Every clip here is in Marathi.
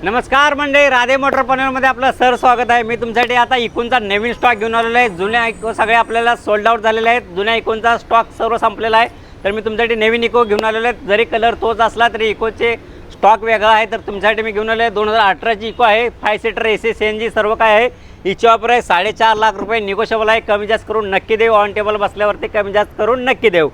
नमस्कार मंडळी, राधे मोटर पनवेलमध्ये आपलं सर स्वागत आहे। मी तुमच्यासाठी आता इकोनचा नवीन स्टॉक घेऊन आलेलो आहे। जुन्या इको सगळे आपल्याला सोल्ड आउट झालेले आहेत। जुन्या इकोनचा स्टॉक सर्व संपलेला आहे, तर मी तुमच्यासाठी नवीन इको घेऊन आलेलो आहे। जरी कलर तोच असला तरी इकोचे स्टॉक वेगळा आहे, तर तुमच्यासाठी मी घेऊन आलो आहे। 2018ची इको आहे, 5 सीटर AC CNG सर्व काय आहे। हिची ऑफर आहे 4.5 लाख रुपये, निगोशिएबल आहे। कमी जास्त करून नक्की देऊ, ऑन टेबल बसल्यावरती कमी जास्त करून नक्की देऊ।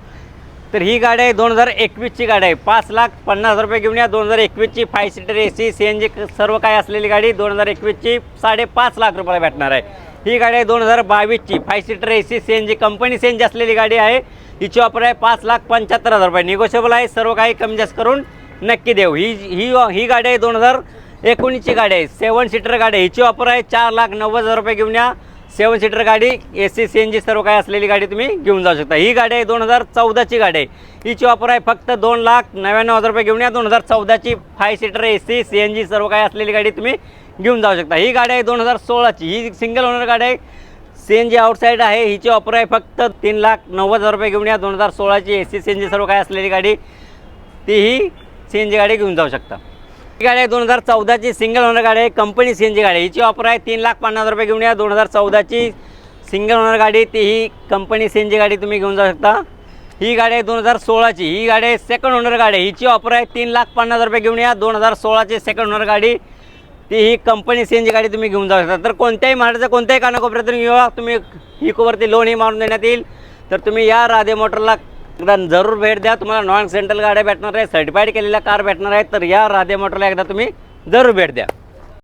तर ही गाडी आहे 2021ची गाडी आहे। 5,50,000 रुपये घेऊन या। 2021ची 5 सीटर AC CNG सर्व काय असलेली गाडी 2021ची 5.5 लाख रुपयाला भेटणार आहे। ही गाडी आहे 2022ची 5 seater AC CNG company CNG असलेली गाडी आहे। हिची ऑफर आहे 5,75,000 रुपये, निगोशिएबल आहे। सर्व काही कमी जास्त करून नक्की देऊ। ही गाडी आहे 2019ची गाडी आहे, 7 सीटर गाडी आहे। हिची ऑफर आहे 4,90,000 रुपये घेऊन या। 7 सीटर गाडी AC CNG सर्व काय असलेली गाडी तुम्ही घेऊन जाऊ शकता। ही गाडी आहे 2014ची गाडी आहे। हिची ऑफर आहे फक्त 2,99,000 रुपये घेऊन या। 2014ची 5 सीटर AC CNG सर्व काय असलेली गाडी तुम्ही घेऊन जाऊ शकता। ही गाडी आहे 2016ची, ही सिंगल ओनर गाडी आहे, CNG आउटसाइड आहे। हिची ऑफर आहे फक्त 3,90,000 रुपये घेऊन या। 2016ची AC CNG सर्व काय असलेली गाडी तीही CNG गाडी घेऊन जाऊ शकता। ही गाडी आहे 2014ची सिंगल ओनर गाडी आहे, कंपनी CNG गाडी। हिची ऑफर आहे 3,50,000 रुपये घेऊन या। 2014ची सिंगल ओनर गाडी तीही कंपनी CNG गाडी तुम्ही घेऊन जाऊ शकता। ही गाडी आहे 2016ची, ही गाडी आहे सेकंड ओनर गाडी आहे। हिची ऑफर आहे 3,50,000 रुपये घेऊन या। 2016ची सेकंड ओनर गाडी तीही कंपनी CNG गाडी तुम्ही घेऊन जाऊ शकता। तर कोणत्याही महाराष्ट्राच्या कोणत्याही कानाकोपऱ्यातून येऊ, तुम्ही इकोवरती लोनही मारून देण्यात येईल। तर तुम्ही या राधे मोटरला एकदा जरूर भेट द्या। तुम्हाला नॉन सेंट्रल गाड्या भेटणार आहे, सर्टिफाईड केलेल्या कार भेटणार आहेत। तर या राधे मोटरला एकदा तुम्ही जरूर भेट द्या।